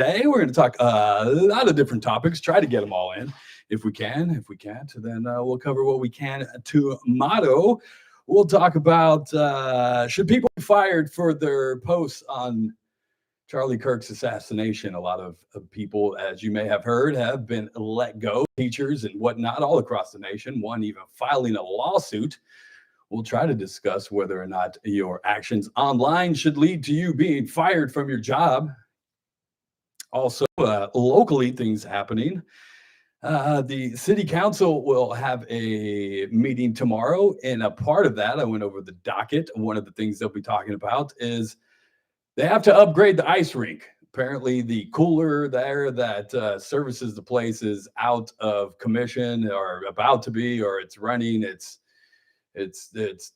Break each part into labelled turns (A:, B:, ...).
A: Today, we're going to talk a lot of different topics, try to get them all in if we can. If we can't, then we'll cover what we can tomorrow. We'll talk about should people be fired for their posts on Charlie Kirk's assassination. A lot of people, as you may have heard, have been let go, teachers and whatnot, all across the nation, one even filing a lawsuit. We'll try to discuss whether or not your actions online should lead to you being fired from your job. Also, locally, things happening. The city council will have a meeting tomorrow, and a part of that, I went over the docket. One of the things they'll be talking about is they have to upgrade the ice rink. Apparently, the cooler there that services the place is out of commission or about to be, or it's running its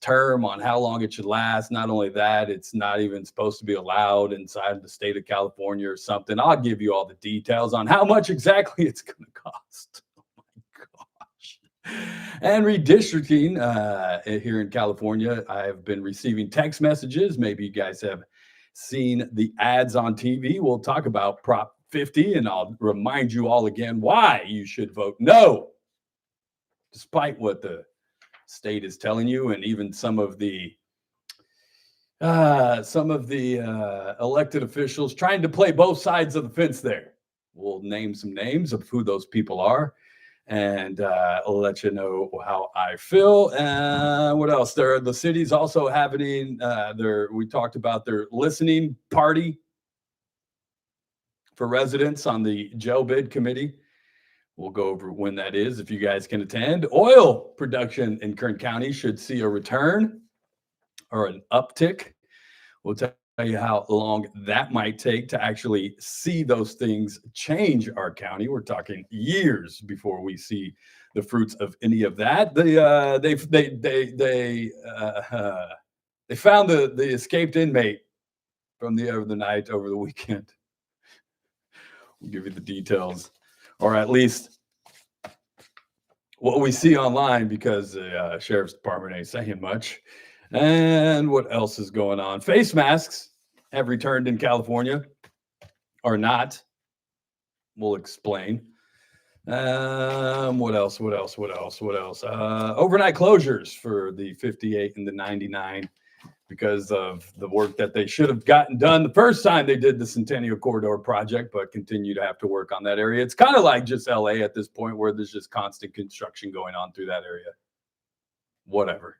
A: term on how long it should last. Not only that, it's not even supposed to be allowed inside the state of California or something. I'll give you all the details on how much exactly it's going to cost. Oh my gosh. And redistricting here in California, I've been receiving text messages. Maybe you guys have seen the ads on TV. We'll talk about Prop 50, and I'll remind you all again why you should vote no, despite what the state is telling you, and even some of the elected officials trying to play both sides of the fence there. We'll name some names of who those people are, and I'll let you know how I feel. What else? The city's also having we talked about their listening party for residents on the jail bid committee. We'll go over when that is, if you guys can attend. Oil production in Kern County should see a return or an uptick. We'll tell you how long that might take to actually see those things change our county. We're talking years before we see the fruits of any of that. They found the escaped inmate from the other night over the weekend. We'll give you the details, or at least what we see online, because the sheriff's department ain't saying much. And what else is going on? Face masks have returned in California, or not. We'll explain. What else? Overnight closures for the 58 and the 99 because of the work that they should have gotten done the first time they did the Centennial Corridor project, but continue to have to work on that area. It's kind of like just LA at this point, where there's just constant construction going on through that area. Whatever.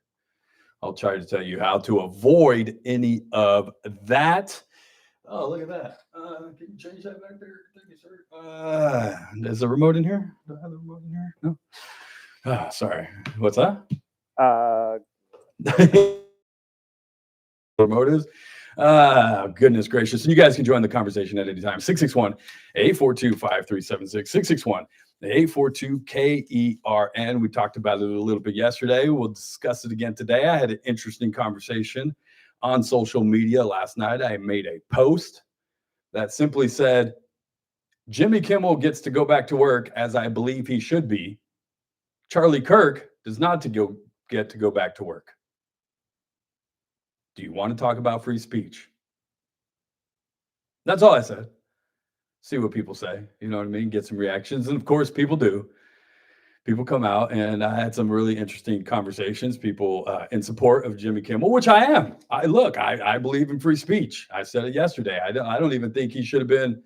A: I'll try to tell you how to avoid any of that. Oh, look at that. Can you change that back there? Thank you, sir. Is the remote in here? Do I have the remote in here? No. Oh, sorry. What's that? Remote is. Goodness gracious. And you guys can join the conversation at any time. 661-842-5376. 661-842-KERN. We talked about it a little bit yesterday. We'll discuss it again today. I had an interesting conversation on social media last night. I made a post that simply said, Jimmy Kimmel gets to go back to work, as I believe he should be. Charlie Kirk does not get to go back to work. Do you want to talk about free speech? That's all I said. See what people say. You know what I mean? Get some reactions. And of course, people do. People come out, and I had some really interesting conversations. People in support of Jimmy Kimmel, which I am. I believe in free speech. I said it yesterday. I don't even think he should have been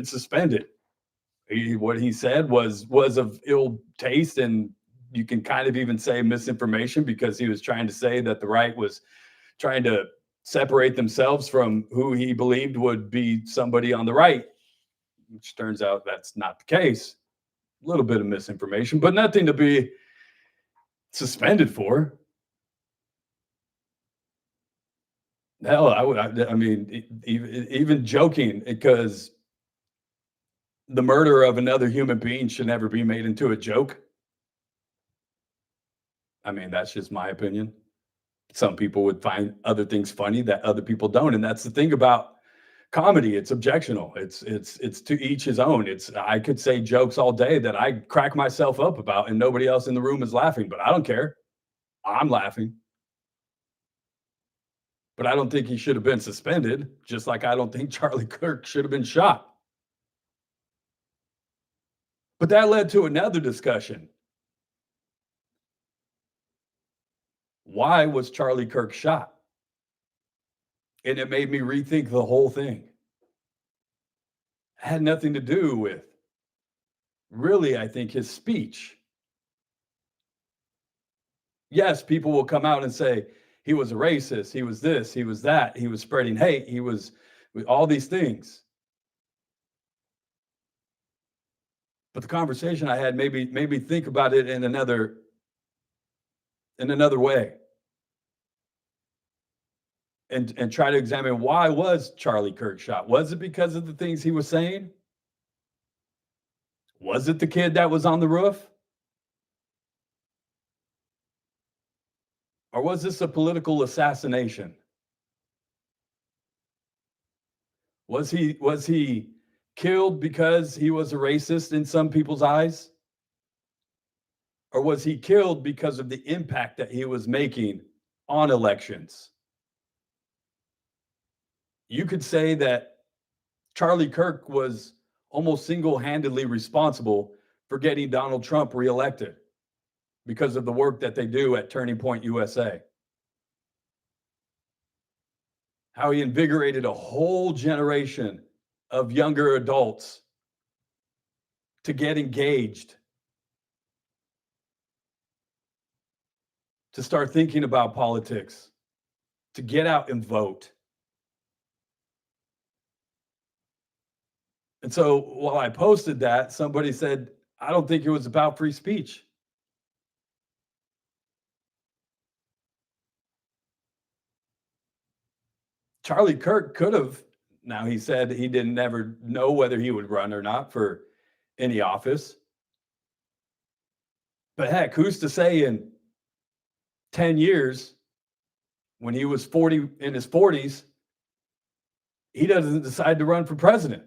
A: suspended. What he said was of ill taste, and you can kind of even say misinformation, because he was trying to say that the right was trying to separate themselves from who he believed would be somebody on the right, which turns out that's not the case. A little bit of misinformation, but nothing to be suspended for. Hell, I mean, even joking, because the murder of another human being should never be made into a joke. I mean, that's just my opinion. Some people would find other things funny that other people don't, and that's the thing about comedy. It's objectional. It's to each his own. I could say jokes all day that I crack myself up about, and nobody else in the room is laughing, but I don't care. I'm laughing. But I don't think he should have been suspended, just like I don't think Charlie Kirk should have been shot. But that led to another discussion. Why was Charlie Kirk shot? And it made me rethink the whole thing. It had nothing to do with, really, I think, his speech. Yes, people will come out and say he was a racist, he was this, he was that, he was spreading hate, he was all these things. But the conversation I had made me think about it in another way. And try to examine, why was Charlie Kirk shot? Was it because of the things he was saying? Was it the kid that was on the roof? Or was this a political assassination? Was he killed because he was a racist in some people's eyes? Or was he killed because of the impact that he was making on elections? You could say that Charlie Kirk was almost single-handedly responsible for getting Donald Trump reelected because of the work that they do at Turning Point USA. How he invigorated a whole generation of younger adults to get engaged, to start thinking about politics, to get out and vote. And so while I posted that, somebody said, I don't think it was about free speech. Charlie Kirk could have. Now, he said he didn't never know whether he would run or not for any office. But heck, who's to say in 10 years, when he was 40, in his 40s, he doesn't decide to run for president?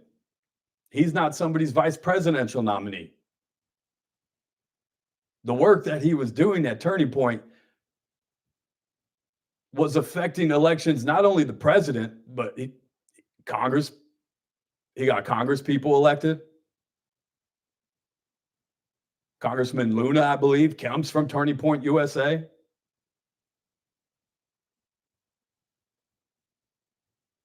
A: He's not somebody's vice presidential nominee. The work that he was doing at Turning Point was affecting elections, not only the president, but Congress. He got Congress people elected. Congressman Luna, I believe, comes from Turning Point USA.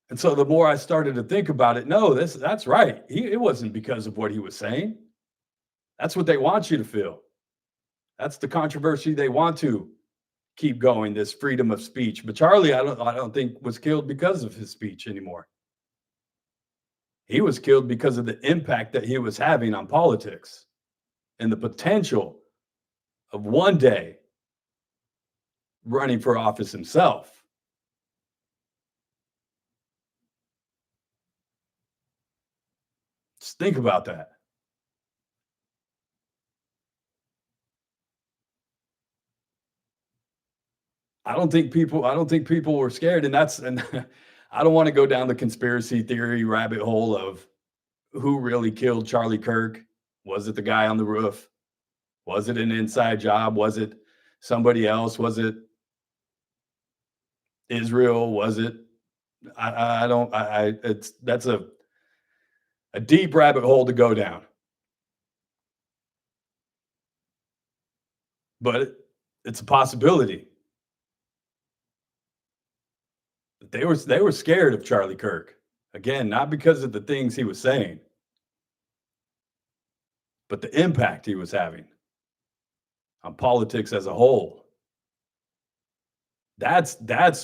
A: And so the more I started to think about it, no, that's right. It wasn't because of what he was saying. That's what they want you to feel. That's the controversy they want to keep going, this freedom of speech. But Charlie, I don't think was killed because of his speech anymore. He was killed because of the impact that he was having on politics and the potential of one day running for office himself. Just think about that. I don't think people were scared, and I don't want to go down the conspiracy theory rabbit hole of who really killed Charlie Kirk. Was it the guy on the roof? Was it an inside job? Was it somebody else? Was it Israel? Was it? That's a deep rabbit hole to go down. But it's a possibility. They were scared of Charlie Kirk. Again, not because of the things he was saying, but the impact he was having on politics as a whole. That's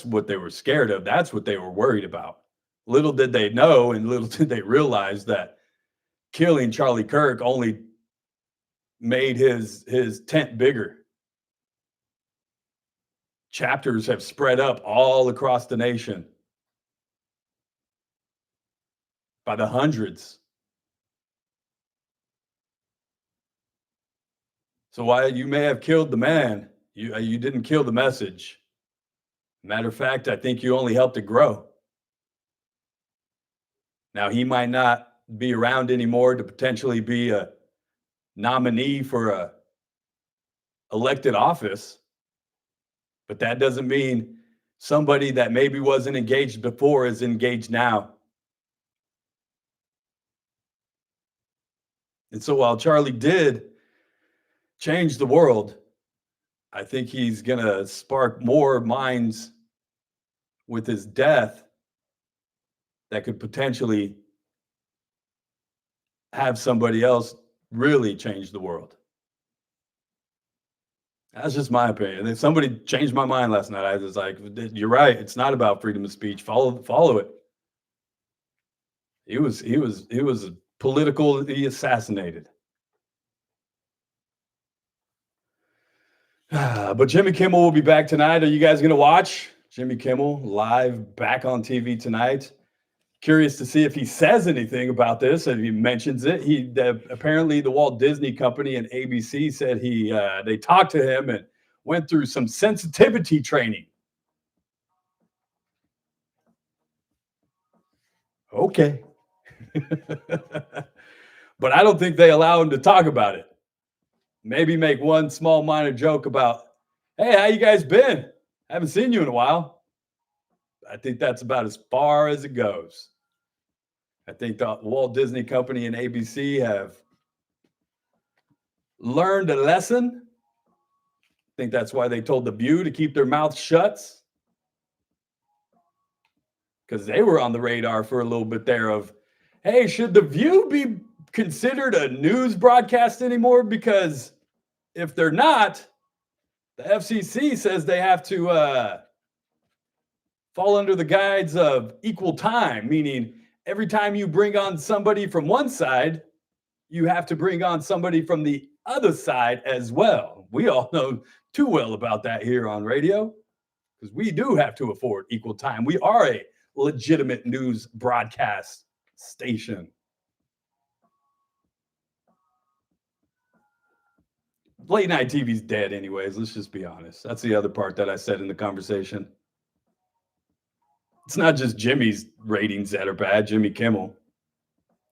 A: what they were scared of. That's what they were worried about. Little did they know, and little did they realize that killing Charlie Kirk only made his tent bigger. Chapters have spread up all across the nation by the hundreds. So while you may have killed the man, you didn't kill the message. Matter of fact, I think you only helped it grow. Now, he might not be around anymore to potentially be a nominee for a elected office, but that doesn't mean somebody that maybe wasn't engaged before is engaged now. And so while Charlie did change the world, I think he's going to spark more minds with his death that could potentially have somebody else really change the world. That's just my opinion. And somebody changed my mind last night. I was like, you're right. It's not about freedom of speech. Follow it. He was politically assassinated. But Jimmy Kimmel will be back tonight. Are you guys going to watch Jimmy Kimmel live back on TV tonight? Curious to see if he says anything about this, if he mentions it. Apparently the Walt Disney Company and ABC said they talked to him and went through some sensitivity training. Okay. But I don't think they allow him to talk about it. Maybe make one small minor joke about, hey, how you guys been? Haven't seen you in a while. I think that's about as far as it goes. I think the Walt Disney Company and ABC have learned a lesson. I think that's why they told The View to keep their mouths shut, because they were on the radar for a little bit there of, hey, should The View be considered a news broadcast anymore? Because if they're not, the FCC says they have to fall under the guides of equal time, meaning every time you bring on somebody from one side, you have to bring on somebody from the other side as well. We all know too well about that here on radio, because we do have to afford equal time. We are a legitimate news broadcast station. Late night TV's dead anyways. Let's just be honest. That's the other part that I said in the conversation. It's not just Jimmy's ratings that are bad, Jimmy Kimmel.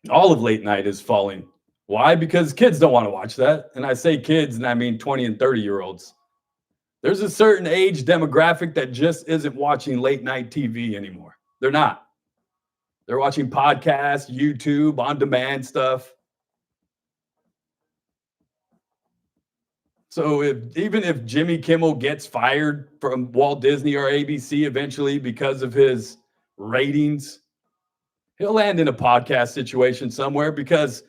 A: All of late night is falling. Why? Because kids don't want to watch that. And I say kids, and I mean 20 and 30-year-olds. There's a certain age demographic that just isn't watching late night TV anymore. They're not. They're watching podcasts, YouTube, on-demand stuff. So even if Jimmy Kimmel gets fired from Walt Disney or ABC eventually because of his ratings, he'll land in a podcast situation somewhere, because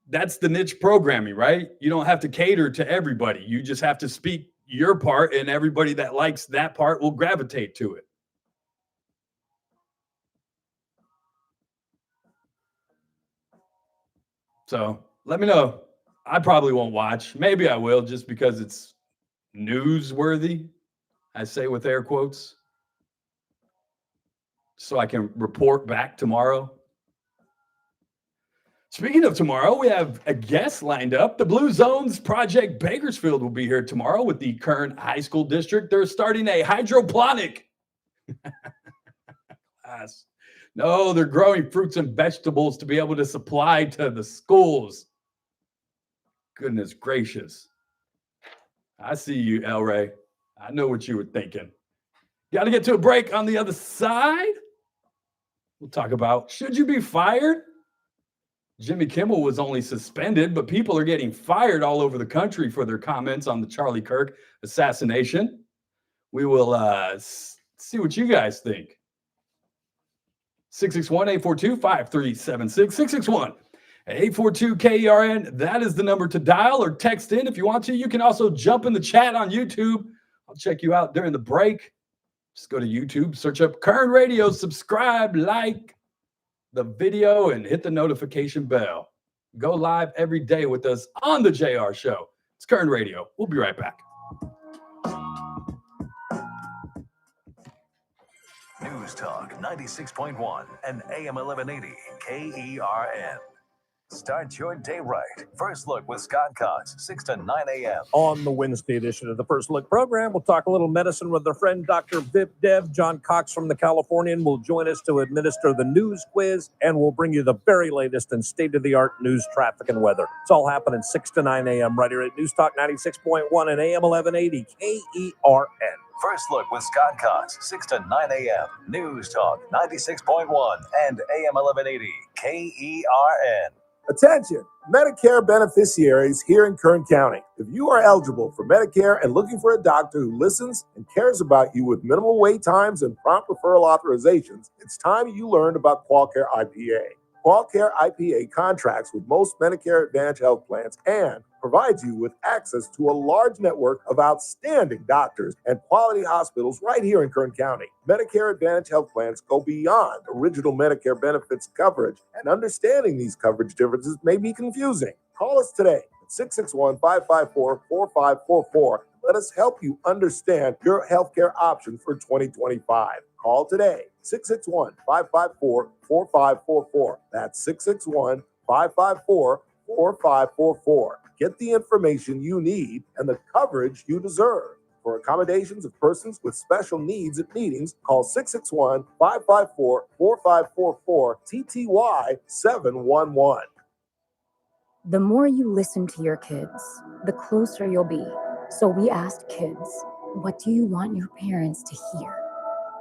A: that's the niche programming, right? You don't have to cater to everybody. You just have to speak your part, and everybody that likes that part will gravitate to it. So let me know. I probably won't watch. Maybe I will, just because it's newsworthy. I say with air quotes, so I can report back tomorrow. Speaking of tomorrow, we have a guest lined up. The Blue Zones Project Bakersfield will be here tomorrow with the Kern High School District. They're starting a hydroponic class. No, they're growing fruits and vegetables to be able to supply to the schools. Goodness gracious. I see you, El Ray. I know what you were thinking. Got to get to a break. On the other side, we'll talk about, should you be fired? Jimmy Kimmel was only suspended, but people are getting fired all over the country for their comments on the Charlie Kirk assassination. We will see what you guys think. 661-842-5376. 661-842-KERN. That is the number to dial, or text in if you want to. You can also jump in the chat on YouTube. I'll check you out during the break. Just go to YouTube, search up Kern Radio, subscribe, like the video, and hit the notification bell. Go live every day with us on the JR Show. It's Kern Radio. We'll be right back.
B: News Talk 96.1 and AM 1180 KERN. Start your day right. First Look with Scott Cox, 6 to 9 a.m.
C: On the Wednesday edition of the First Look program, we'll talk a little medicine with our friend Dr. Vip Dev. John Cox from the Californian will join us to administer the news quiz, and we'll bring you the very latest and state-of-the-art news, traffic, and weather. It's all happening 6 to 9 a.m. right here at News Talk 96.1 and AM 1180 KERN.
B: First Look with Scott Cox, 6 to 9 a.m. News Talk 96.1 and AM 1180 KERN.
D: Attention, Medicare beneficiaries here in Kern County. If you are eligible for Medicare and looking for a doctor who listens and cares about you with minimal wait times and prompt referral authorizations, it's time you learned about QualCare IPA. QualCare IPA contracts with most Medicare Advantage health plans and provides you with access to a large network of outstanding doctors and quality hospitals right here in Kern County. Medicare Advantage health plans go beyond original Medicare benefits coverage, and understanding these coverage differences may be confusing. Call us today at 661-554-4544. Let us help you understand your healthcare options for 2025. Call today, 661-554-4544. That's 661-554-4544. Get the information you need and the coverage you deserve. For accommodations of persons with special needs at meetings, call 661-554-4544, TTY 711.
E: The more you listen to your kids, the closer you'll be. So we asked kids, what do you want your parents to hear?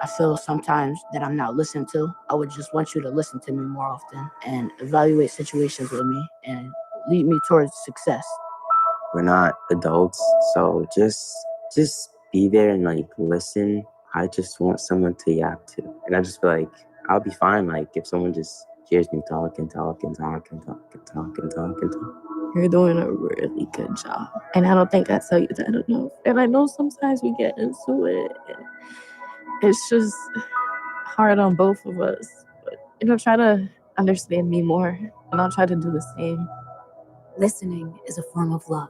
F: I feel sometimes that I'm not listened to. I would just want you to listen to me more often and evaluate situations with me and lead me towards success.
G: We're not adults, so just be there and like listen. I just want someone to yap to. And I just feel like I'll be fine like if someone just hears me talk and talk and talk and talk and talk and talk and talk.
H: You're doing a really good job. And I don't think I tell you that enough. And I know sometimes we get into it. It's just hard on both of us. But, try to understand me more. And I'll try to do the same.
E: Listening is a form of love.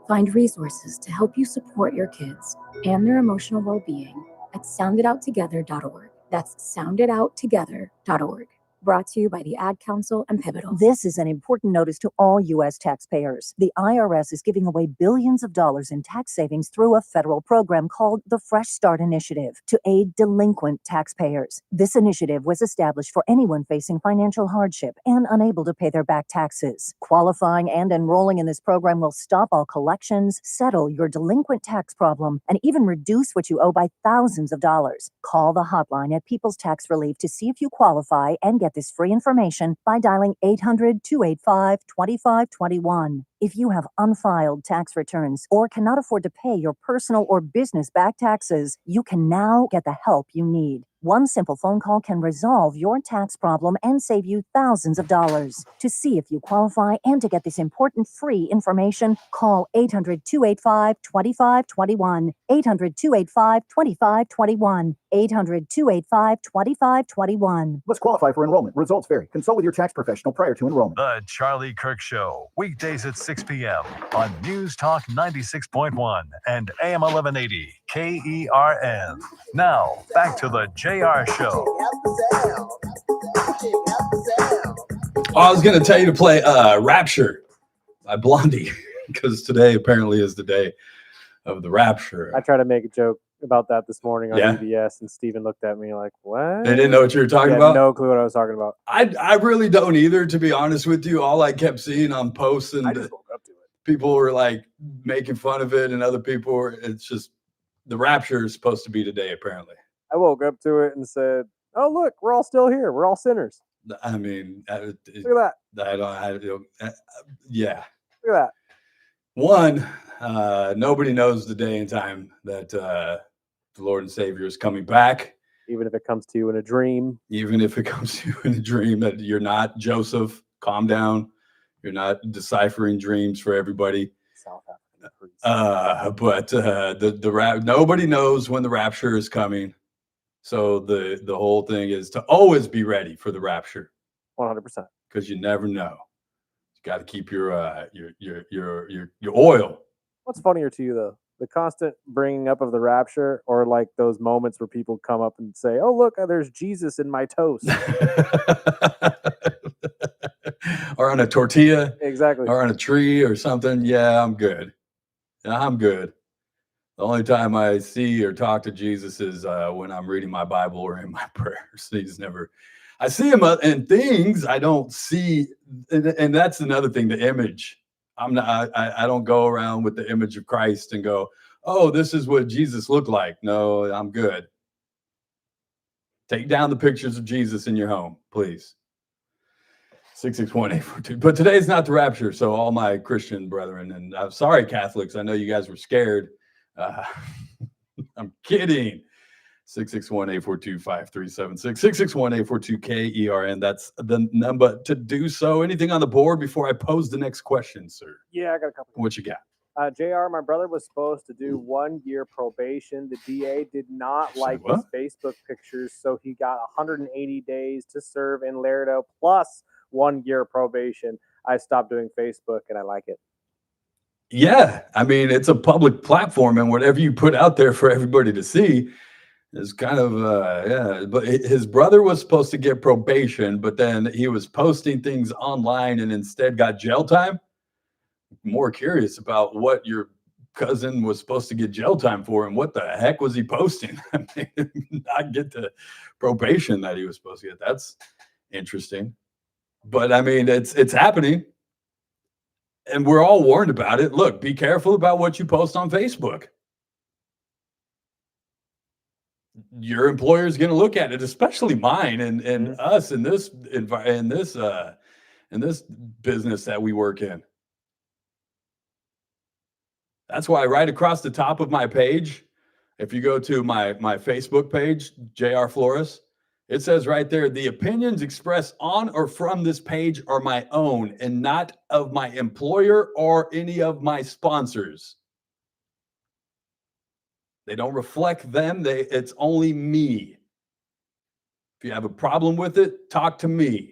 E: Find resources to help you support your kids and their emotional well-being at sounditouttogether.org. That's sounditouttogether.org. Brought to you by the Ad Council and Pivotal.
I: This is an important notice to all U.S. taxpayers. The IRS is giving away billions of dollars in tax savings through a federal program called the Fresh Start Initiative to aid delinquent taxpayers. This initiative was established for anyone facing financial hardship and unable to pay their back taxes. Qualifying and enrolling in this program will stop all collections, settle your delinquent tax problem, and even reduce what you owe by thousands of dollars. Call the hotline at People's Tax Relief to see if you qualify and get this free information by dialing 800-285-2521. If you have unfiled tax returns or cannot afford to pay your personal or business back taxes, you can now get the help you need. One simple phone call can resolve your tax problem and save you thousands of dollars. To see if you qualify and to get this important free information, call 800-285-2521, 800-285-2521, 800-285-2521.
J: Must qualify for enrollment. Results vary. Consult with your tax professional prior to enrollment.
B: The Charlie Kirk Show, weekdays at 6 p.m. on News Talk 96.1 and AM 1180 KERN. Now, back to the JR Show.
A: I was going to tell you to play Rapture by Blondie because today apparently is the day of the rapture.
K: I tried to make a joke about that this morning on EBS, and Steven looked at me like, what?
A: They didn't know what you were talking about?
K: No clue what I was talking about.
A: I really don't either, to be honest with you. All I kept seeing on posts and
K: I just woke up to it.
A: People were like making fun of it, and other people were, it's just the rapture is supposed to be today, apparently.
K: I woke up to it and said, oh, look, we're all still here. We're all sinners.
A: I mean,
K: look at
A: that. Yeah.
K: Look at that.
A: One, nobody knows the day and time that the Lord and Savior is coming back.
K: Even if it comes to you in a dream.
A: Even if it comes to you in a dream, that you're not Joseph. Calm down. You're not deciphering dreams for everybody.
K: South African priest.
A: But nobody knows when the rapture is coming. So the whole thing is to always be ready for the rapture.
K: 100%.
A: Because you never know. You got to keep your oil.
K: What's funnier to you though? The constant bringing up of the rapture, or like those moments where people come up and say, oh, look, there's Jesus in my toast.
A: Or on a tortilla.
K: Exactly.
A: Or on a tree or something. Yeah, I'm good. I'm good. The only time I see or talk to Jesus is when I'm reading my Bible or in my prayers. I see him in things I don't see. And that's another thing, the image. I don't go around with the image of Christ and go, oh, this is what Jesus looked like. No, I'm good. Take down the pictures of Jesus in your home, please. 661-842. But today's not the rapture, so all my Christian brethren, and I'm sorry, Catholics. I know you guys were scared. I'm kidding. 661-842-5376. 661-842-KERN. That's the number to do so. Anything on the board before I pose the next question, sir?
K: Yeah, I got a couple.
A: What you got?
K: JR, my brother was supposed to do 1 year probation. The DA did not like his Facebook pictures, so he got 180 days to serve in Laredo plus 1 year probation. I stopped doing Facebook, and I like it.
A: Yeah, I mean, it's a public platform, and whatever you put out there for everybody to see is kind of, yeah. But his brother was supposed to get probation, but then he was posting things online and instead got jail time. More curious about what your cousin was supposed to get jail time for and what the heck was he posting? I mean, not get the probation that he was supposed to get. That's interesting. But I mean, it's happening. And we're all warned about it. Look, be careful about what you post on Facebook. Your employer is going to look at it, especially mine and us in this business that we work in. That's why right across the top of my page, if you go to my Facebook page, JR Flores, it says right there, the opinions expressed on or from this page are my own and not of my employer or any of my sponsors. They don't reflect them. It's only me. If you have a problem with it, talk to me.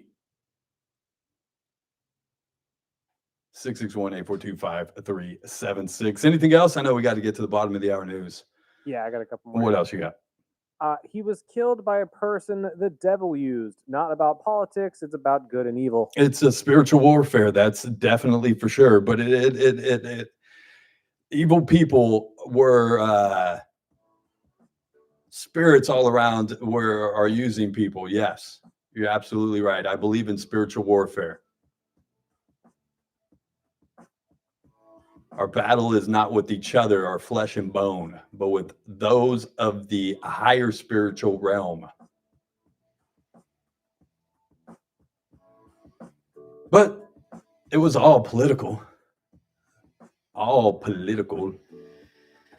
A: 661-842-5376. Anything else? I know we got to get to the bottom of the hour news.
K: Yeah, I got a couple more.
A: What else you got?
K: He was killed by a person the devil used. Not about politics. It's about good and evil.
A: It's a spiritual warfare. That's definitely for sure. But evil people were spirits all around are using people. Yes, you're absolutely right. I believe in spiritual warfare. Our battle is not with each other, our flesh and bone, but with those of the higher spiritual realm. But it was all political. All political.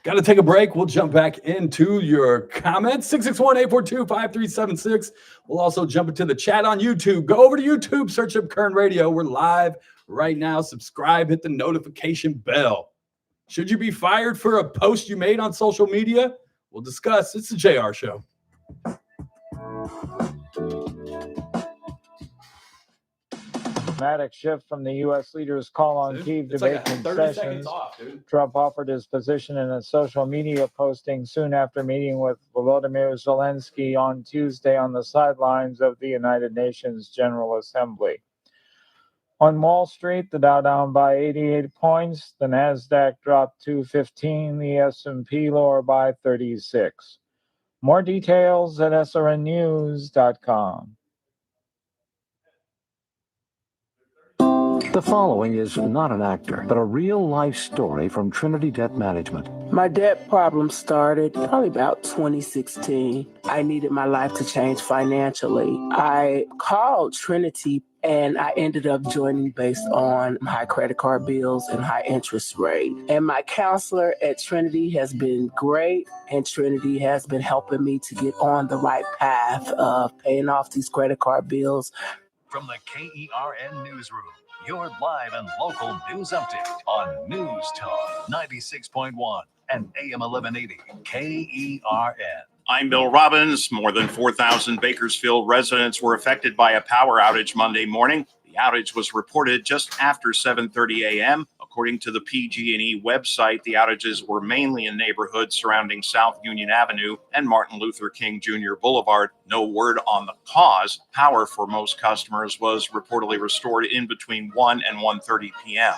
A: Got to take a break. We'll jump back into your comments. 661-842-5376. We'll also jump into the chat on YouTube. Go over to YouTube, search up Kern Radio. We're live right now. Subscribe, hit the notification bell. Should you be fired for a post you made on social media? We'll discuss. It's the JR Show.
L: Dramatic shift from the U.S. leader's call on Kyiv debate concessions. Trump offered his position in a social media posting soon after meeting with Volodymyr Zelensky on Tuesday on the sidelines of the United Nations General Assembly. On Wall Street, the Dow down by 88 points, the Nasdaq dropped 215, the S&P lower by 36. More details at srnnews.com.
M: The following is not an actor, but a real-life story from Trinity Debt Management.
N: My debt problem started probably about 2016. I needed my life to change financially. I called Trinity and I ended up joining based on high credit card bills and high interest rate. And my counselor at Trinity has been great, and Trinity has been helping me to get on the right path of paying off these credit card bills.
B: From the KERN Newsroom, your live and local news update on News Talk 96.1 and AM 1180 KERN.
O: I'm Bill Robbins. More than 4,000 Bakersfield residents were affected by a power outage Monday morning. The outage was reported just after 7:30 a.m. According to the PG&E website, the outages were mainly in neighborhoods surrounding South Union Avenue and Martin Luther King Jr. Boulevard. No word on the cause. Power for most customers was reportedly restored in between 1 and 1:30 p.m.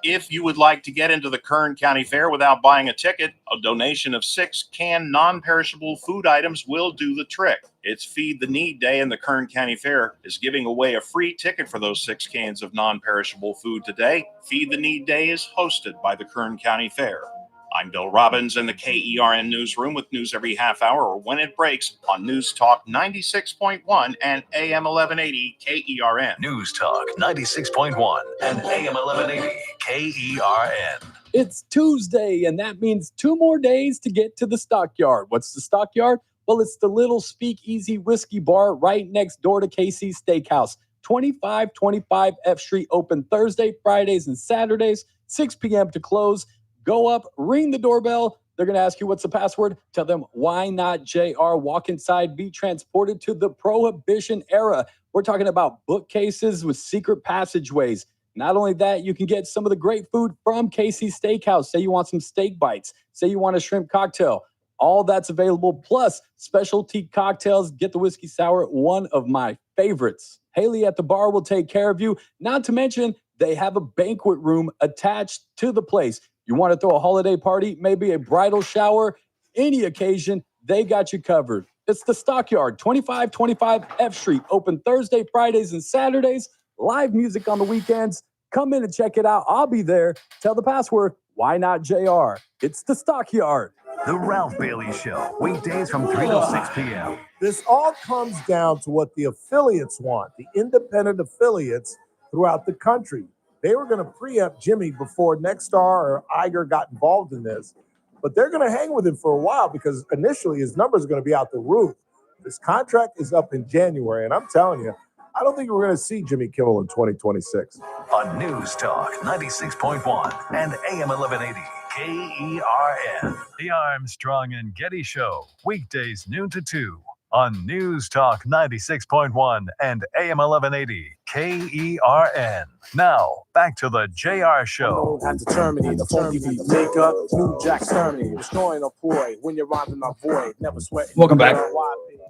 O: If you would like to get into the Kern County Fair without buying a ticket, a donation of 6 canned non-perishable food items will do the trick. It's Feed the Need Day, and the Kern County Fair is giving away a free ticket for those 6 cans of non-perishable food today. Feed the Need Day is hosted by the Kern County Fair. I'm Bill Robbins in the KERN newsroom with news every half hour or when it breaks on News Talk 96.1 and AM 1180 KERN.
B: News Talk 96.1 and AM 1180 KERN.
A: It's Tuesday, and that means 2 more days to get to the Stockyard. What's the Stockyard? Well, it's the little speakeasy whiskey bar right next door to KC's Steakhouse. 2525 F Street, open Thursday, Fridays, and Saturdays, 6 p.m. to close. Go up, ring the doorbell. They're going to ask you what's the password. Tell them, why not JR? Walk inside, be transported to the Prohibition era. We're talking about bookcases with secret passageways. Not only that, you can get some of the great food from KC's Steakhouse. Say you want some steak bites. Say you want a shrimp cocktail. All that's available, plus specialty cocktails. Get the whiskey sour, one of my favorites. Haley at the bar will take care of you. Not to mention, they have a banquet room attached to the place. You want to throw a holiday party, maybe a bridal shower, any occasion, they got you covered. It's the Stockyard, 2525 F Street, open Thursday, Fridays, and Saturdays. Live music on the weekends. Come in and check it out. I'll be there. Tell the password, why not JR? It's the Stockyard.
B: The Ralph Bailey Show, weekdays from 3 to 6 p.m.
D: This all comes down to what the affiliates want, the independent affiliates throughout the country. They were going to preempt Jimmy before Nexstar or Iger got involved in this, but they're going to hang with him for a while because initially his numbers are going to be out the roof. His contract is up in January, and I'm telling you, I don't think we're going to see Jimmy Kimmel in 2026.
B: On News Talk 96.1 and AM 1180 KERN. The Armstrong and Getty Show, weekdays noon to 2 on News Talk 96.1 and AM 1180 KERN. Now, back to the JR Show.
P: At the Germany, the funky beat maker, New Jack Sturmey, destroying a boy when you're robbing my void, never sweating.
A: Welcome back.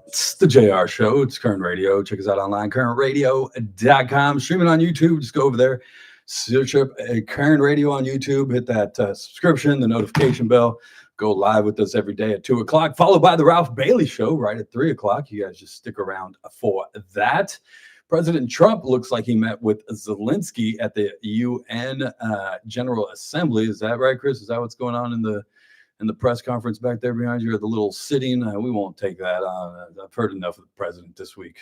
A: It's the JR Show. It's Kern Radio. Check us out online, kernradio.com. Streaming on YouTube. Just go over there. Search up Kern Radio on YouTube. Hit that subscription, the notification bell. Go live with us every day at 2 o'clock, followed by the Ralph Bailey Show right at 3 o'clock. You guys just stick around for that. President Trump looks like he met with Zelensky at the UN General Assembly. Is that right, Chris? Is that what's going on in the press conference back there behind you, or the little sitting? We won't take that on. I've heard enough of the president this week.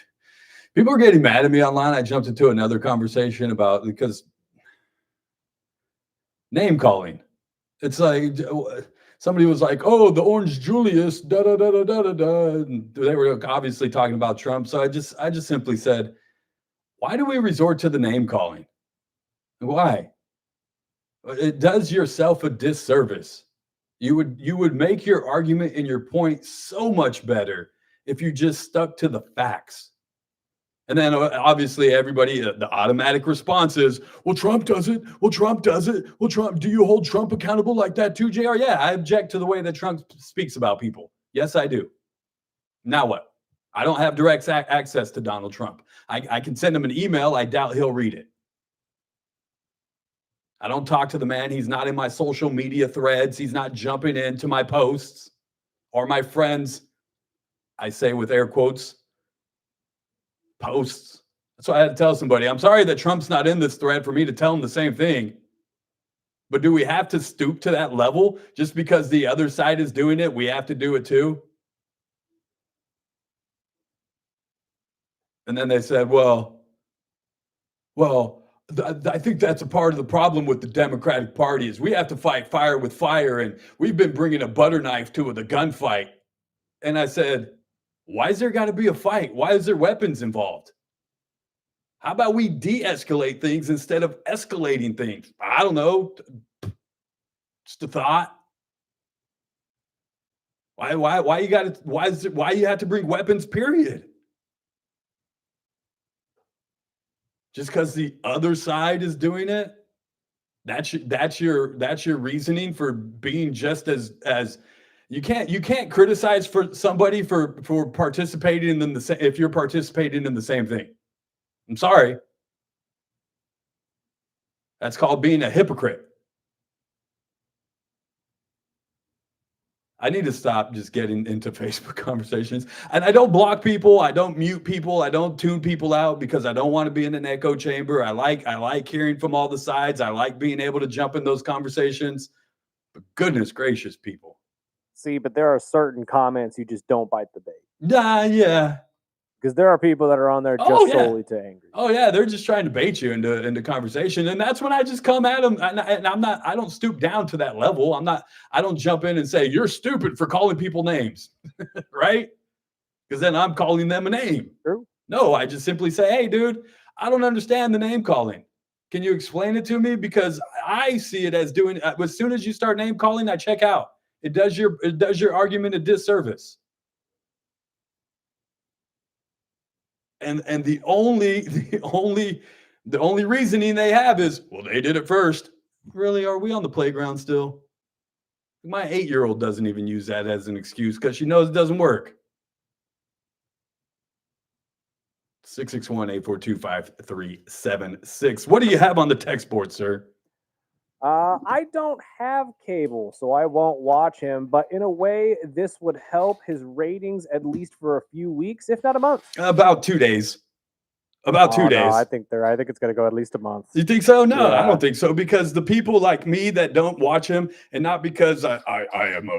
A: People are getting mad at me online. I jumped into another conversation because name calling. It's like somebody was like, "Oh, the Orange Julius, da da da da da da da." And they were obviously talking about Trump. So I just simply said, why do we resort to the name calling? Why? It does yourself a disservice. You would make your argument and your point so much better if you just stuck to the facts. And then obviously everybody, the automatic response is, well, Trump does it. Well, Trump does it. Well, Trump, do you hold Trump accountable like that too, JR? Yeah, I object to the way that Trump speaks about people. Yes, I do. Now what? I don't have direct access to Donald Trump. I can send him an email. I doubt he'll read it. I don't talk to the man. He's not in my social media threads. He's not jumping into my posts or my friends, I say with air quotes, posts. That's why I had to tell somebody, I'm sorry that Trump's not in this thread for me to tell him the same thing. But do we have to stoop to that level just because the other side is doing it? We have to do it too. And then they said, well, I think that's a part of the problem with the Democratic Party is we have to fight fire with fire, and we've been bringing a butter knife to the gunfight. And I said, why is there got to be a fight? Why is there weapons involved? How about we de-escalate things instead of escalating things? I don't know. Just a thought. Why you have to bring weapons, period? Just because the other side is doing it? That's your reasoning for being just as you can't criticize for somebody for participating in the same if you're participating in the same thing. I'm sorry. That's called being a hypocrite. I need to stop just getting into Facebook conversations. And I don't block people. I don't mute people. I don't tune people out because I don't want to be in an echo chamber. I like hearing from all the sides. I like being able to jump in those conversations. But goodness gracious, people.
K: See, but there are certain comments you just don't bite the bait.
A: Yeah.
K: Because there are people that are on there just solely to angry.
A: Oh yeah, they're just trying to bait you into conversation, and that's when I just come at them. And I don't stoop down to that level. I don't jump in and say you're stupid for calling people names, right? Because then I'm calling them a name.
K: True.
A: No, I just simply say, hey, dude, I don't understand the name calling. Can you explain it to me? Because I see it as doing. As soon as you start name calling, I check out. It does your argument a disservice. And the only reasoning they have is, well, they did it first. Really, are we on the playground still? My 8-year-old doesn't even use that as an excuse because she knows it doesn't work. 661-842-5376. What do you have on the text board, sir?
K: I don't have cable, so I won't watch him. But in a way, this would help his ratings at least for a few weeks, if not a month.
A: About 2 days. About 2 days.
K: No, I think it's going to go at least a month.
A: You think so? No,
K: Yeah.
A: I don't think so. Because the people like me that don't watch him, and not because I am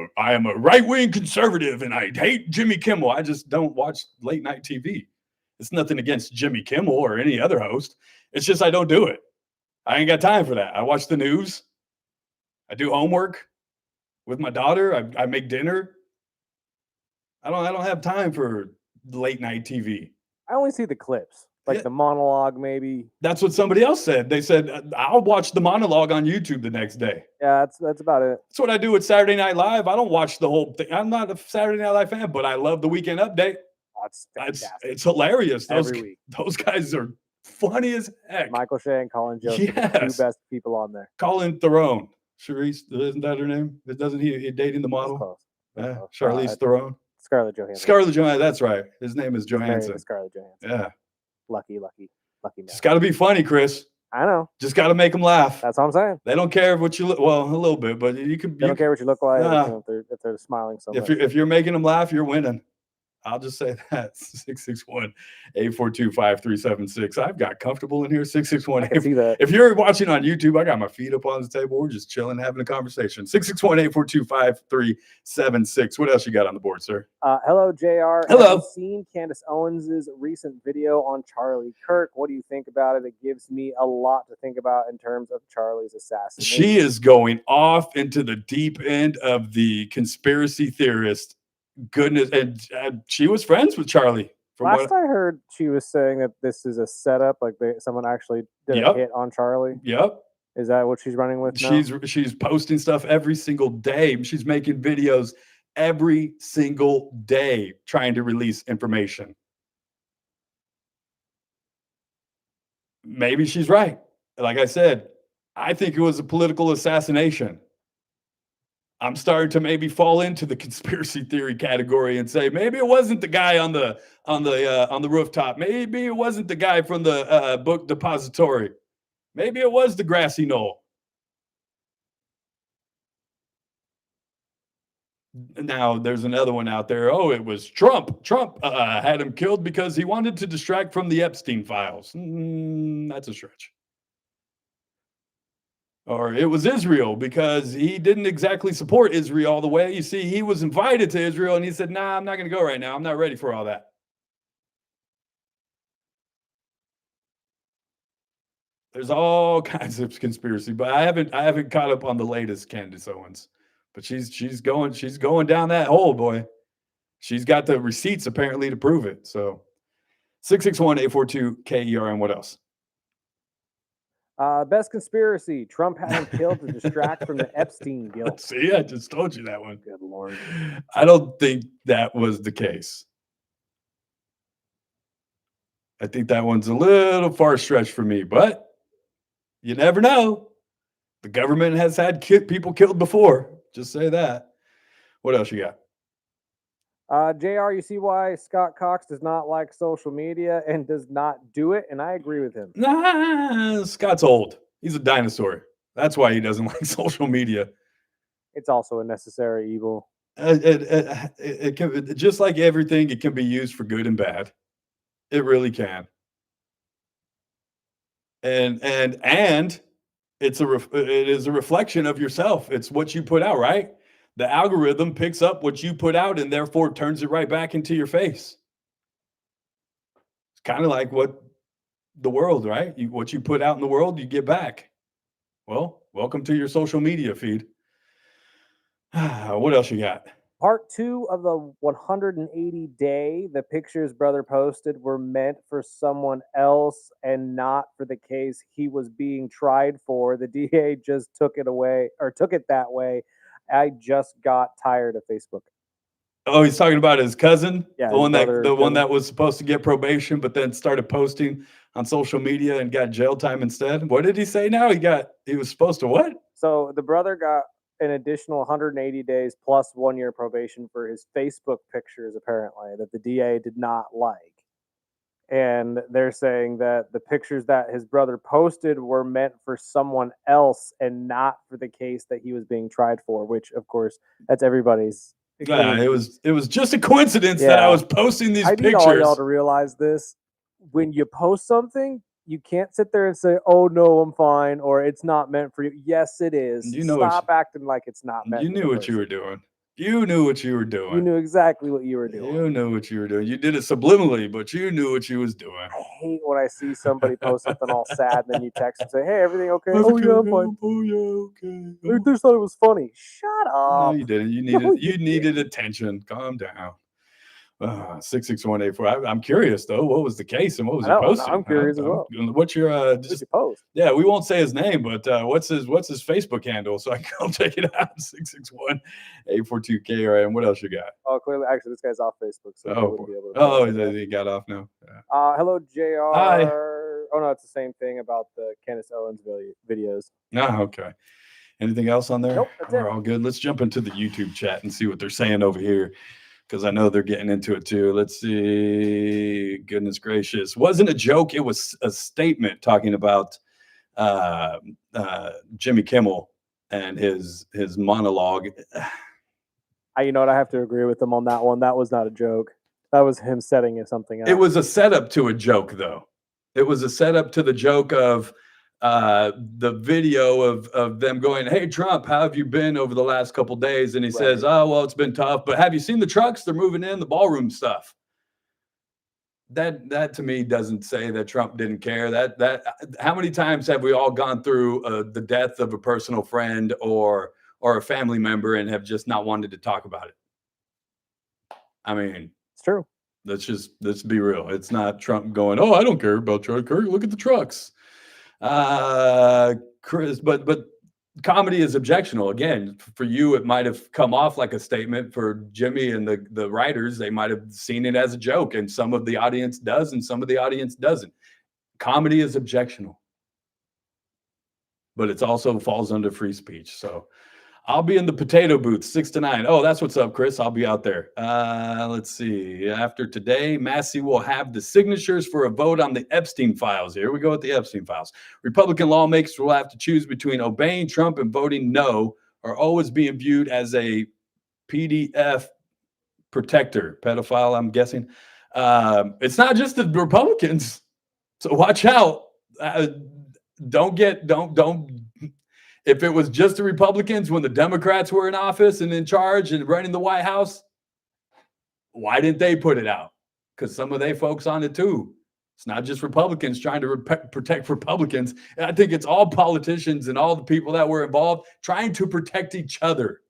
A: a right-wing conservative and I hate Jimmy Kimmel. I just don't watch late night TV. It's nothing against Jimmy Kimmel or any other host. It's just I don't do it. I ain't got time for that. I watch the news. I do homework with my daughter. I make dinner. I don't have time for late night TV.
K: I only see the clips, like the monologue, maybe.
A: That's what somebody else said. They said, I'll watch the monologue on YouTube the next day.
K: Yeah, that's about it.
A: That's what I do with Saturday Night Live. I don't watch the whole thing. I'm not a Saturday Night Live fan, but I love the Weekend Update.
K: That's fantastic.
A: It's hilarious.
K: Every week.
A: Those guys are funny as heck.
K: Michael Shea and Colin Jost are the two best people on there.
A: Colin Theron. Charisse, isn't that her name? Doesn't he dating the model? Charlize Theron.
K: Scarlett Johansson.
A: Scarlett Johansson, that's right. His name is Johansson.
K: Scarlett Johansson.
A: Yeah.
K: Lucky man.
A: It's got to be funny, Chris.
K: I know.
A: Just got to make them laugh.
K: That's what I'm saying.
A: They don't care what you look. Well, a little bit, but you can.
K: They don't care what you look like.
A: Nah.
K: If they're smiling so much.
A: If you're making them laugh, you're winning. I'll just say that. 661-842-5376. I've got comfortable in here. 661. If you're watching on YouTube, I got my feet up on the table. We're just chilling, having a conversation. 661-842-5376. What else you got on the board, sir?
K: Hello, JR.
A: Hello.
K: Have you seen Candace Owens' recent video on Charlie Kirk? What do you think about it? It gives me a lot to think about in terms of Charlie's assassination.
A: She is going off into the deep end of the conspiracy theorist. Goodness, and she was friends with Charlie.
K: Last I heard, she was saying that this is a setup, like someone actually did a hit on Charlie.
A: Yep.
K: Is that what she's running with now?
A: She's posting stuff every single day. She's making videos every single day trying to release information. Maybe she's right. Like I said, I think it was a political assassination. I'm starting to maybe fall into the conspiracy theory category and say maybe it wasn't the guy on the rooftop. Maybe it wasn't the guy from the book depository. Maybe it was the grassy knoll. Now there's another one out there. Oh, it was Trump. Trump had him killed because he wanted to distract from the Epstein files. That's a stretch. Or it was Israel because he didn't exactly support Israel all the way. You see, he was invited to Israel and he said, nah, I'm not going to go right now. I'm not ready for all that. There's all kinds of conspiracy, but I haven't caught up on the latest Candace Owens. But she's going down that hole, boy. She's got the receipts apparently to prove it. So 661-842-KERN. What else?
K: Best conspiracy. Trump had him killed to distract from the Epstein guilt.
A: See, I just told you that one.
K: Good Lord.
A: I don't think that was the case. I think that one's a little far stretched for me, but you never know. The government has had people killed before. Just say that. What else you got?
K: JR, you see why Scott Cox does not like social media and does not do it? And I agree with him.
A: Nah, Scott's old. He's a dinosaur. That's why he doesn't like social media.
K: It's also a necessary evil.
A: It can, just like everything, it can be used for good and bad. It really can. And it is a reflection of yourself. It's what you put out, right? The algorithm picks up what you put out and therefore turns it right back into your face. It's kind of like what the world, right? What you put out in the world, you get back. Well, welcome to your social media feed. What else you got?
K: Part 2 of the 180 day, the pictures brother posted were meant for someone else and not for the case he was being tried for. The DA just took it away, or took it that way. I just got tired of Facebook.
A: Oh, he's talking about his cousin,
K: Yeah,
A: the one
K: Kimmel.
A: that was supposed to get probation, but then started posting on social media and got jail time instead. What did he say now? He was supposed to what?
K: So the brother got an additional 180 days plus 1 year probation for his Facebook pictures, apparently, that the DA did not like. And they're saying that the pictures that his brother posted were meant for someone else and not for the case that he was being tried for, which, of course, that's everybody's.
A: Yeah, it was just a coincidence that I was posting these
K: I need
A: pictures.
K: all y'all to realize this. When you post something, you can't sit there and say, "Oh no, I'm fine," or "It's not meant for you." Yes, it is.
A: You know
K: Stop acting like it's not meant.
A: You knew what you were doing. You knew what you were doing.
K: You knew exactly what you were doing.
A: You knew what you were doing. You did it subliminally, but you knew what you was doing.
K: I hate when I see somebody post something all sad, and then you text and say, "Hey, everything okay?" Oh yeah, I'm fine.
A: Oh yeah, okay.
K: I just thought it was funny. Shut up.
A: No, you didn't. You needed attention. Calm down. 66184. I'm curious though. What was the case and what was he posting?
K: I'm curious as well.
A: What's your
K: Just post?
A: Yeah, we won't say his name, but what's his Facebook handle so I can go check it out? 661-842-KRM. What else you got?
K: Oh, clearly, actually, this guy's off Facebook, so I wouldn't be able to.
A: He got off now. Yeah.
K: Hello, JR.
A: Hi.
K: Oh no, it's the same thing about the Candace Owens videos.
A: Oh, okay. Anything else on there?
K: Nope, that's
A: We're all good. Let's jump into the YouTube chat and see what they're saying over here, because I know they're getting into it too. Let's see. Goodness gracious. Wasn't a joke. It was a statement talking about Jimmy Kimmel and his monologue.
K: You know what? I have to agree with him on that one. That was not a joke. That was him setting something up.
A: It was a setup to a joke, though. It was a setup to the joke of the video of them going, "Hey, Trump, how have you been over the last couple of days?" And he says, "Oh, well, it's been tough, but have you seen the trucks? They're moving in, the ballroom stuff." That to me doesn't say that Trump didn't care. That how many times have we all gone through the death of a personal friend or a family member and have just not wanted to talk about it? I mean,
K: it's true.
A: Let's be real. It's not Trump going, "Oh, I don't care about Charlie Kirk. Look at the trucks." Chris, but comedy is objectionable. Again, for you, it might have come off like a statement. For Jimmy and the writers, they might have seen it as a joke, and some of the audience does, and some of the audience doesn't. Comedy is objectionable, but it also falls under free speech. So I'll be in the potato booth 6 to 9. Oh, that's what's up, Chris. I'll be out there. Let's see. After today, Massey will have the signatures for a vote on the Epstein files. Here we go with the Epstein files. Republican lawmakers will have to choose between obeying Trump and voting no, or always being viewed as a PDF protector. Pedophile, I'm guessing. It's not just the Republicans. So watch out. Don't. If it was just the Republicans when the Democrats were in office and in charge and running the White House, why didn't they put it out? Because some of they folks on it too. It's not just Republicans trying to protect Republicans. And I think it's all politicians and all the people that were involved trying to protect each other.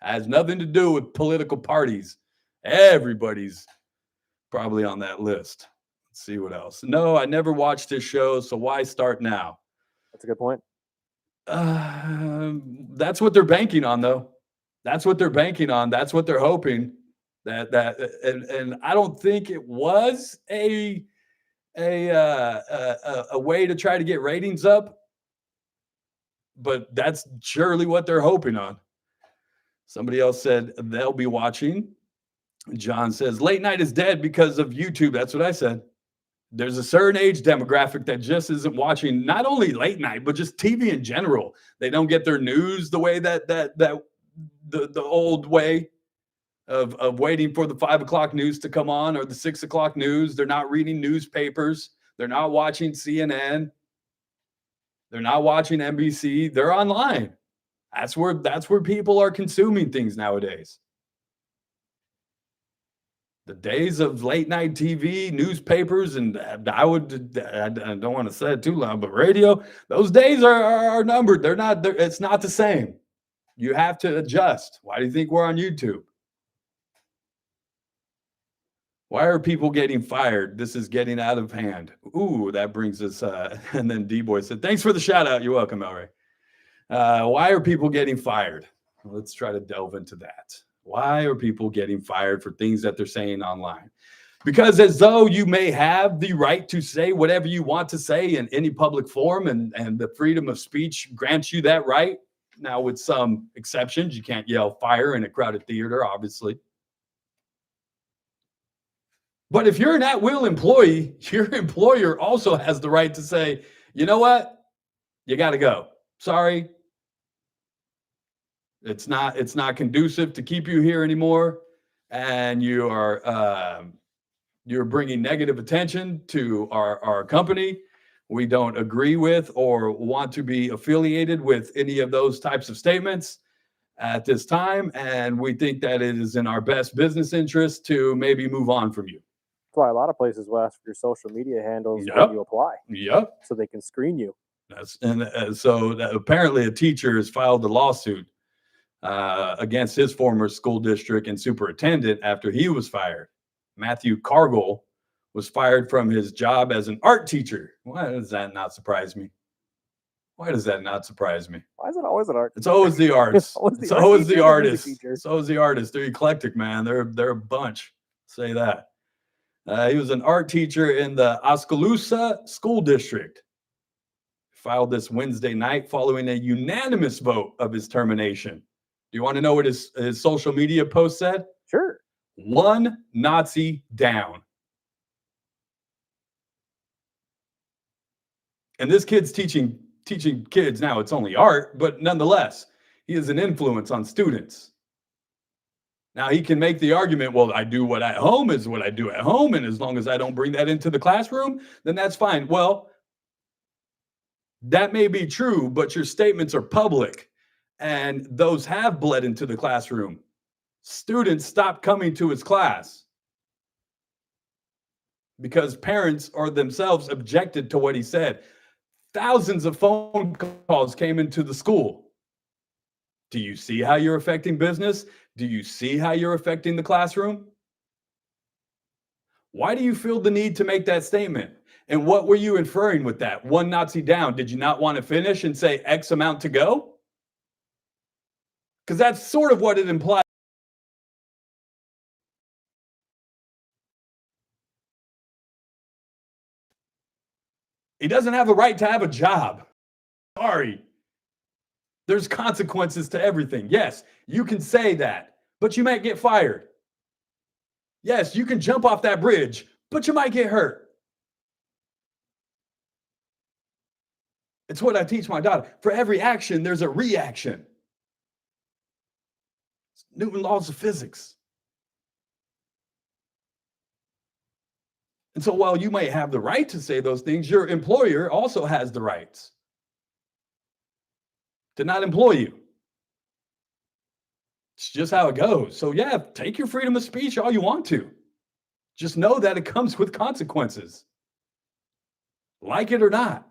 A: It has nothing to do with political parties. Everybody's probably on that list. Let's see what else. No, I never watched this show, so why start now?
K: That's a good point.
A: That's what they're banking on, though. That's what they're banking on. That's what they're hoping and I don't think it was a way to try to get ratings up, but that's surely what they're hoping on. Somebody else said they'll be watching. John says late night is dead because of YouTube. That's what I said. There's a certain age demographic that just isn't watching not only late night, but just TV in general. They don't get their news the way that the old way of waiting for the 5 o'clock news to come on or the 6 o'clock news. They're not reading newspapers. They're not watching CNN. They're not watching NBC. They're online. That's where people are consuming things nowadays. The days of late night TV, newspapers, and I don't want to say it too loud, but radio, those days are numbered. It's not the same. You have to adjust. Why do you think we're on YouTube? Why are people getting fired? This is getting out of hand. Ooh, that brings us, and then D-Boy said, thanks for the shout out. You're welcome, Elray. Why are people getting fired? Let's try to delve into that. Why are people getting fired for things that they're saying online? Because as though you may have the right to say whatever you want to say in any public forum, and the freedom of speech grants you that right. Now, with some exceptions, you can't yell fire in a crowded theater, obviously. But if you're an at-will employee, your employer also has the right to say, you know what? You got to go. Sorry. It's not conducive to keep you here anymore. And you're bringing negative attention to our company. We don't agree with or want to be affiliated with any of those types of statements at this time. And we think that it is in our best business interest to maybe move on from you.
K: That's why a lot of places will ask for your social media handles
A: Yep.
K: when you apply.
A: Yep.
K: So they can screen you.
A: So apparently a teacher has filed a lawsuit against his former school district and superintendent after he was fired. Matthew Cargill was fired from his job as an art teacher. Why does that not surprise me? Why does that not surprise me?
K: Why is it always an art?
A: It's always the arts.
K: It's always the
A: artists.
K: teacher.
A: It's always the artists. They're eclectic, man. They're a bunch. Say that. He was an art teacher in the Oskaloosa School District. Filed this Wednesday night following a unanimous vote of his termination. Do you want to know what his social media post said?
K: Sure.
A: One Nazi down. And this kid's teaching kids now. It's only art, but nonetheless, he is an influence on students. Now, he can make the argument, well, I do what at home is what I do at home, and as long as I don't bring that into the classroom, then that's fine. Well, that may be true, but your statements are public, and those have bled into the classroom. Students stopped coming to his class because parents or themselves objected to what he said. Thousands of phone calls came into the school. Do you see how you're affecting business? Do you see how you're affecting the classroom? Why do you feel the need to make that statement? And what were you inferring with that? One Nazi down. Did you not want to finish and say X amount to go? Because that's sort of what it implies. He doesn't have the right to have a job. Sorry. There's consequences to everything. Yes, you can say that, but you might get fired. Yes, you can jump off that bridge, but you might get hurt. It's what I teach my daughter. For every action, there's a reaction. It's Newton's laws of physics. And so while you might have the right to say those things, your employer also has the rights to not employ you. It's just how it goes. So yeah, take your freedom of speech all you want to. Just know that it comes with consequences. Like it or not.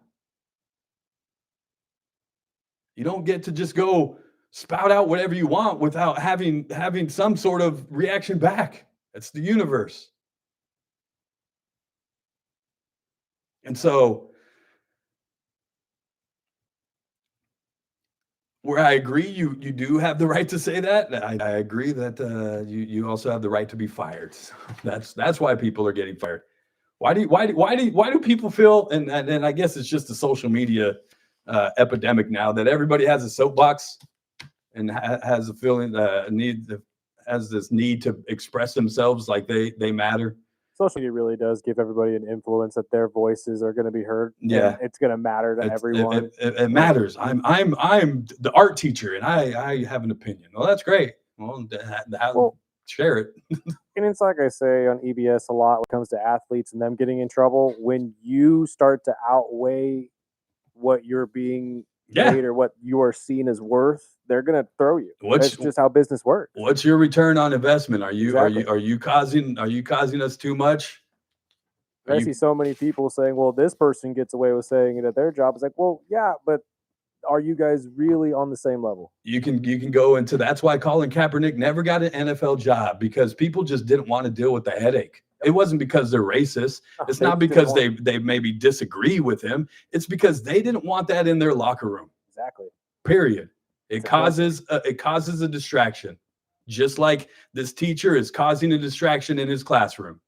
A: You don't get to just go spout out whatever you want without having some sort of reaction back. It's the universe. And so, where I agree, you do have the right to say that. I agree that you also have the right to be fired. So that's why people are getting fired. Why do people feel? And I guess it's just the social media epidemic now that everybody has a soapbox and has a feeling has this need to express themselves like they matter.
K: Social media really does give everybody an influence that their voices are going to be heard.
A: Yeah,
K: it's going to matter to everyone.
A: It matters. I'm the art teacher, and I have an opinion. Well, that's great. Well, share it.
K: And it's like I say on EBS a lot when it comes to athletes and them getting in trouble. When you start to outweigh what you're being
A: Yeah.
K: paid or what you are seen as worth, they're gonna throw you.
A: What's-
K: That's just how business works.
A: What's your return on investment? Are you
K: Exactly.
A: are you causing us too much?
K: I see so many people saying, well, this person gets away with saying it at their job. It's like, well, yeah, but are you guys really on the same level?
A: You can go into that's why Colin Kaepernick never got an NFL job, because people just didn't want to deal with the headache. It wasn't because they're racist. It's not because they maybe disagree with him. It's because they didn't want that in their locker room.
K: Exactly.
A: Period. It causes a distraction, just like this teacher is causing a distraction in his classroom.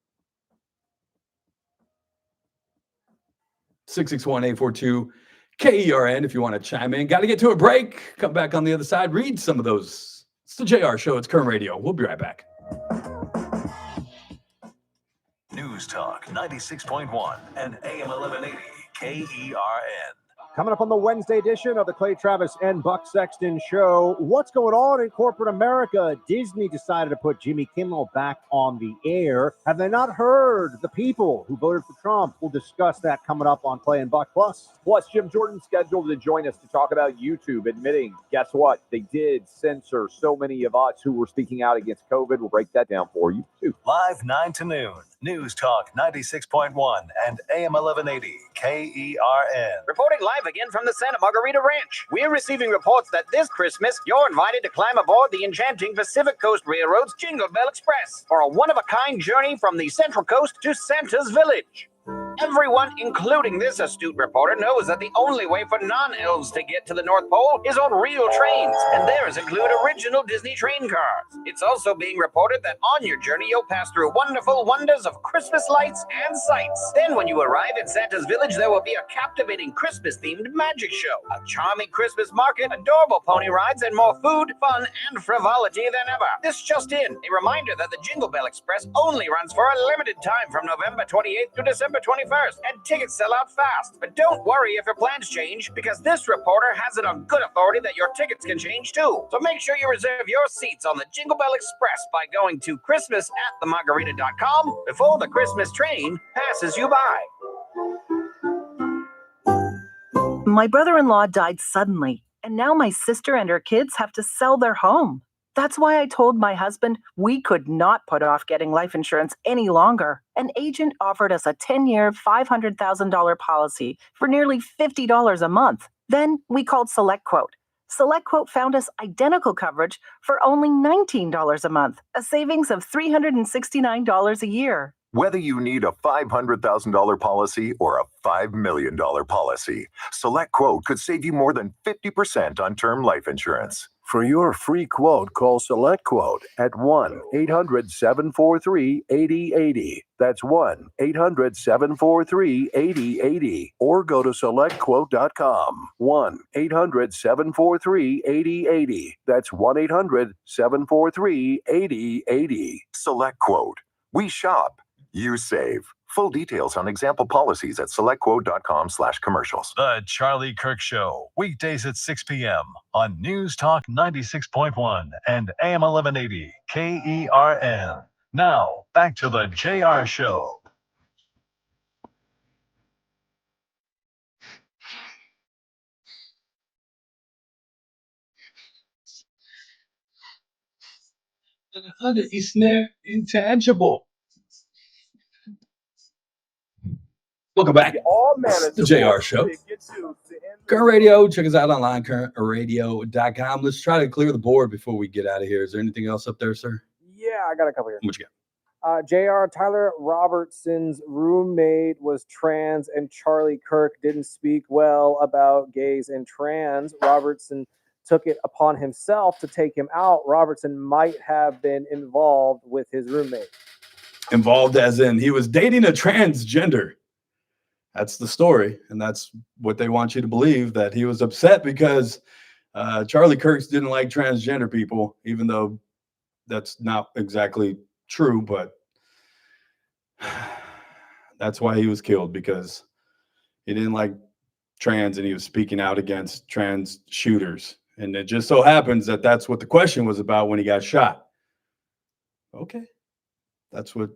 A: 661-842-KERN if you want to chime in. Got to get to a break. Come back on the other side. Read some of those. It's the JR Show. It's Kern Radio. We'll be right back.
B: News Talk 96.1 and AM 1180 KERN.
Q: Coming up on the Wednesday edition of the Clay Travis and Buck Sexton Show, what's going on in corporate America? Disney decided to put Jimmy Kimmel back on the air. Have they not heard the people who voted for Trump? We'll discuss that coming up on Clay and Buck Plus.
C: Plus, Jim Jordan's scheduled to join us to talk about YouTube, admitting, guess what? They did censor so many of us who were speaking out against COVID. We'll break that down for you, too.
B: Live 9 to noon. News Talk 96.1 and AM 1180 KERN.
R: Reporting live again from the Santa Margarita Ranch. We're receiving reports that this Christmas, you're invited to climb aboard the enchanting Pacific Coast Railroad's Jingle Bell Express for a one-of-a-kind journey from the Central Coast to Santa's Village. Everyone, including this astute reporter, knows that the only way for non-elves to get to the North Pole is on real trains, and theirs include original Disney train cars. It's also being reported that on your journey, you'll pass through wonderful wonders of Christmas lights and sights. Then when you arrive at Santa's Village, there will be a captivating Christmas-themed magic show, a charming Christmas market, adorable pony rides, and more food, fun, and frivolity than ever. This just in, a reminder that the Jingle Bell Express only runs for a limited time from November 28th to December 21st, and tickets sell out fast. But don't worry if your plans change, because this reporter has it on good authority that your tickets can change too. So make sure you reserve your seats on the Jingle Bell Express by going to christmas@themargarita.com before the Christmas train passes you by.
S: My brother-in-law died suddenly, and now my sister and her kids have to sell their home. That's why I told my husband we could not put off getting life insurance any longer. An agent offered us a 10-year, $500,000 policy for nearly $50 a month. Then we called SelectQuote. SelectQuote found us identical coverage for only $19 a month, a savings of $369 a year.
T: Whether you need a $500,000 policy or a $5 million policy, SelectQuote could save you more than 50% on term life insurance.
U: For your free quote, call SelectQuote at 1-800-743-8080. That's 1-800-743-8080. Or go to SelectQuote.com. 1-800-743-8080. That's 1-800-743-8080.
T: SelectQuote. We shop. You save. Full details on example policies at selectquote.com/commercials.
B: The Charlie Kirk Show, weekdays at 6 p.m. on News Talk 96.1 and AM 1180 KERN. Now, back to the JR Show.
A: Isn't there intangible? Welcome back. It's the JR Show. Kern Radio. Check us out online, kernradio.com. Let's try to clear the board before we get out of here. Is there anything else up there, sir?
K: Yeah, I got a couple here.
A: What you
K: got? JR, Tyler Robertson's roommate was trans, and Charlie Kirk didn't speak well about gays and trans. Robertson took it upon himself to take him out. Robertson might have been involved with his roommate.
A: Involved as in he was dating a transgender. That's the story, and that's what they want you to believe, that he was upset because Charlie Kirk didn't like transgender people, even though that's not exactly true, but that's why he was killed, because he didn't like trans and he was speaking out against trans shooters. And it just so happens that that's what the question was about when he got shot. Okay. That's what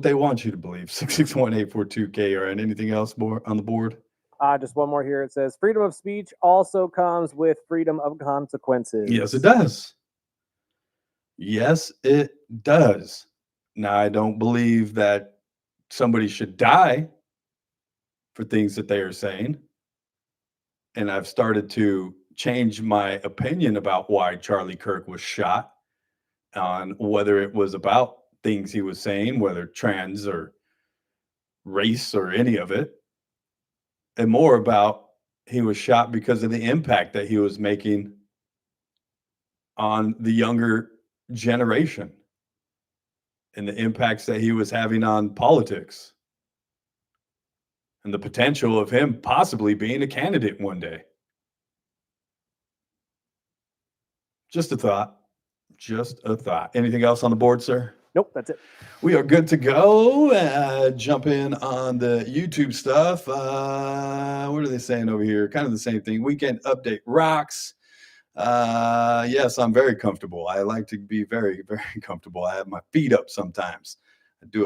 A: they want you to believe. 661-842-KRN. Anything else more on the board?
K: Just one more here. It says freedom of speech also comes with freedom of consequences.
A: Yes, it does. Yes, it does. Now, I don't believe that somebody should die for things that they are saying. And I've started to change my opinion about why Charlie Kirk was shot, on whether it was about things he was saying, whether trans or race or any of it, and more about he was shot because of the impact that he was making on the younger generation and the impacts that he was having on politics and the potential of him possibly being a candidate one day. Just a thought. Just a thought. Anything else on the board, sir?
K: Nope, that's it.
A: We are good to go. Jump in on the YouTube stuff. What are they saying over here? Kind of the same thing. Weekend update rocks. Yes, I'm very comfortable. I like to be very, very comfortable. I have my feet up sometimes.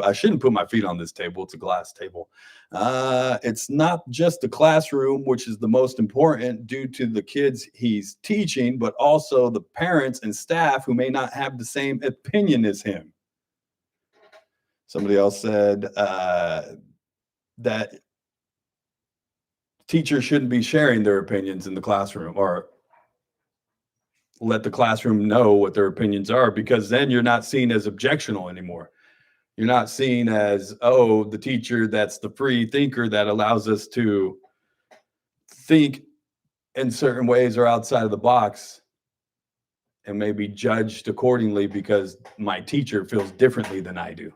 A: I shouldn't put my feet on this table. It's a glass table. It's not just the classroom, which is the most important due to the kids he's teaching, but also the parents and staff who may not have the same opinion as him. Somebody else said that teachers shouldn't be sharing their opinions in the classroom, or let the classroom know what their opinions are, because then you're not seen as objectionable anymore. You're not seen as, oh, the teacher that's the free thinker that allows us to think in certain ways or outside of the box and maybe judged accordingly because my teacher feels differently than I do.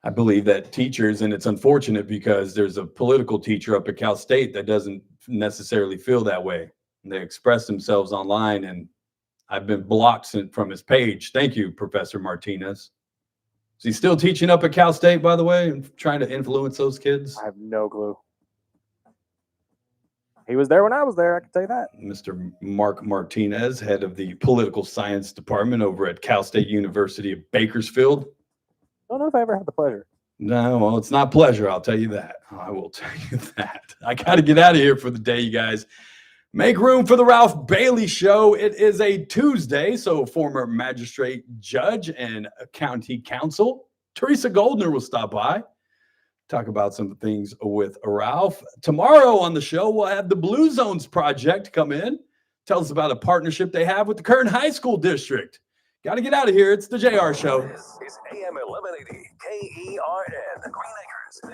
A: I believe that teachers, and it's unfortunate because there's a political teacher up at Cal State that doesn't necessarily feel that way. They express themselves online, and I've been blocked from his page. Thank you, Professor Martinez. Is he still teaching up at Cal State, by the way, and trying to influence those kids?
K: I have no clue. He was there when I was there, I can tell you that.
A: Mr. Mark Martinez, head of the political science department over at Cal State University of Bakersfield.
K: Don't know if I ever had the pleasure.
A: No, well, it's not pleasure, I'll tell you that. I will tell you that. I got to get out of here for the day, you guys. Make room for the Ralph Bailey Show. It is a Tuesday, so former magistrate judge and county counsel Teresa Goldner will stop by, talk about some things with Ralph. Tomorrow on the show, we'll have the Blue Zones Project come in, tell us about a partnership they have with the Kern High School District. Got to get out of here. It's the JR Show.
B: This is AM 1180 KERN, Green Acres.